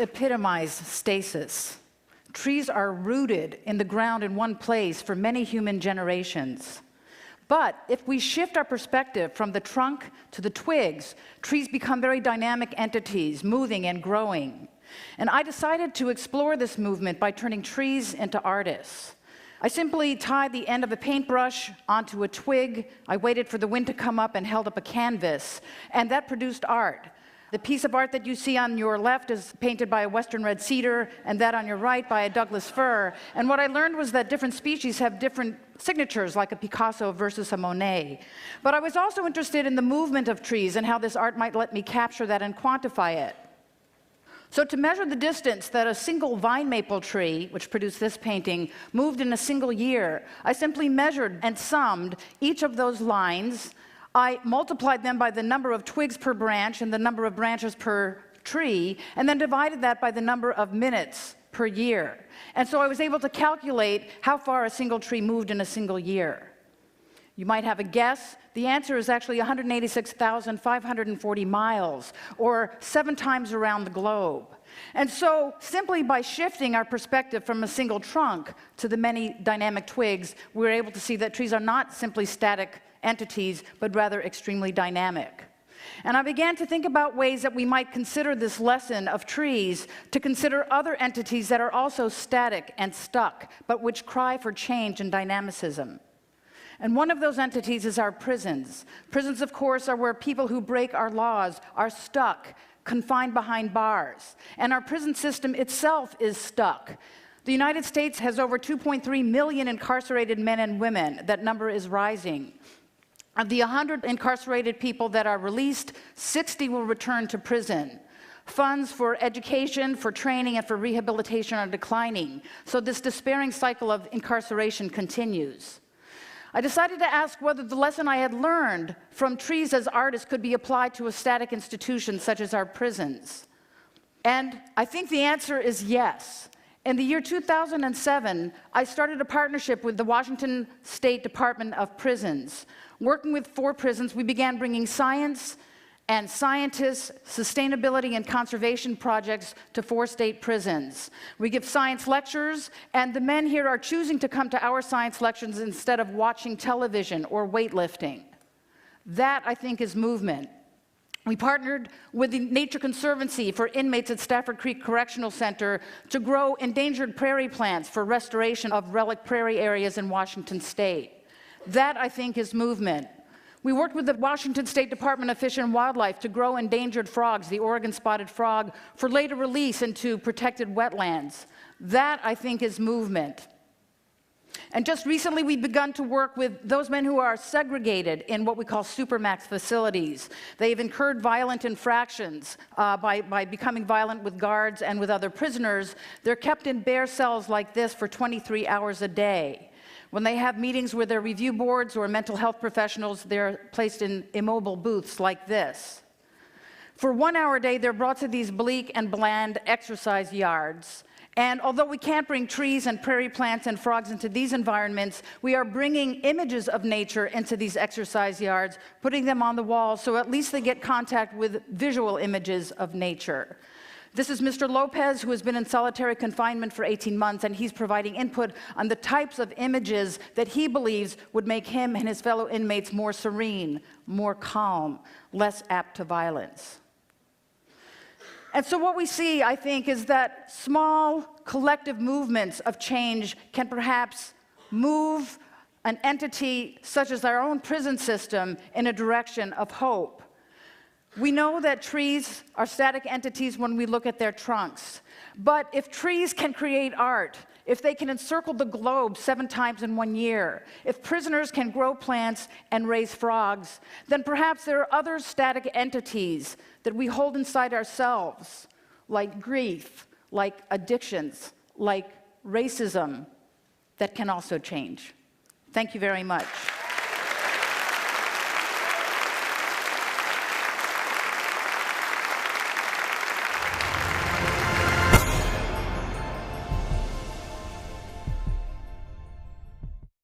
epitomize stasis. Trees are rooted in the ground in one place for many human generations. But if we shift our perspective from the trunk to the twigs, trees become very dynamic entities, moving and growing. And I decided to explore this movement by turning trees into artists. I simply tied the end of a paintbrush onto a twig. I waited for the wind to come up and held up a canvas, and that produced art. The piece of art that you see on your left is painted by a western red cedar, and that on your right by a Douglas fir. And what I learned was that different species have different signatures, like a Picasso versus a Monet. But I was also interested in the movement of trees and how this art might let me capture that and quantify it. So to measure the distance that a single vine maple tree, which produced this painting, moved in a single year, I simply measured and summed each of those lines. I multiplied them by the number of twigs per branch and the number of branches per tree, and then divided that by the number of minutes per year. And so I was able to calculate how far a single tree moved in a single year. You might have a guess. The answer is actually 186,540 miles, or 7 times around the globe. And so, simply by shifting our perspective from a single trunk to the many dynamic twigs, we're able to see that trees are not simply static entities, but rather extremely dynamic. And I began to think about ways that we might consider this lesson of trees to consider other entities that are also static and stuck, but which cry for change and dynamicism. And one of those entities is our prisons. Prisons, of course, are where people who break our laws are stuck, confined behind bars. And our prison system itself is stuck. The United States has over 2.3 million incarcerated men and women. That number is rising. Of the 100 incarcerated people that are released, 60 will return to prison. Funds for education, for training, and for rehabilitation are declining. So this despairing cycle of incarceration continues. I decided to ask whether the lesson I had learned from trees as artists could be applied to a static institution such as our prisons. And I think the answer is yes. In the year 2007, I started a partnership with the Washington State Department of Prisons. Working with 4 prisons, we began bringing science and scientists, sustainability and conservation projects to 4 state prisons. We give science lectures, and the men here are choosing to come to our science lectures instead of watching television or weightlifting. That, I think, is movement. We partnered with the Nature Conservancy for inmates at Stafford Creek Correctional Center to grow endangered prairie plants for restoration of relic prairie areas in Washington State. That, I think, is movement. We worked with the Washington State Department of Fish and Wildlife to grow endangered frogs, the Oregon spotted frog, for later release into protected wetlands. That, I think, is movement. And just recently, we've begun to work with those men who are segregated in what we call supermax facilities. They've incurred violent infractions by becoming violent with guards and with other prisoners. They're kept in bare cells like this for 23 hours a day. When they have meetings with their review boards or mental health professionals, they're placed in immobile booths like this. For 1 hour a day, they're brought to these bleak and bland exercise yards. And although we can't bring trees and prairie plants and frogs into these environments, we are bringing images of nature into these exercise yards, putting them on the wall so at least they get contact with visual images of nature. This is Mr. Lopez, who has been in solitary confinement for 18 months, and he's providing input on the types of images that he believes would make him and his fellow inmates more serene, more calm, less apt to violence. And so what we see, I think, is that small collective movements of change can perhaps move an entity such as our own prison system in a direction of hope. We know that trees are static entities when we look at their trunks. But if trees can create art, if they can encircle the globe 7 times in 1 year, if prisoners can grow plants and raise frogs, then perhaps there are other static entities that we hold inside ourselves, like grief, like addictions, like racism, that can also change. Thank you very much.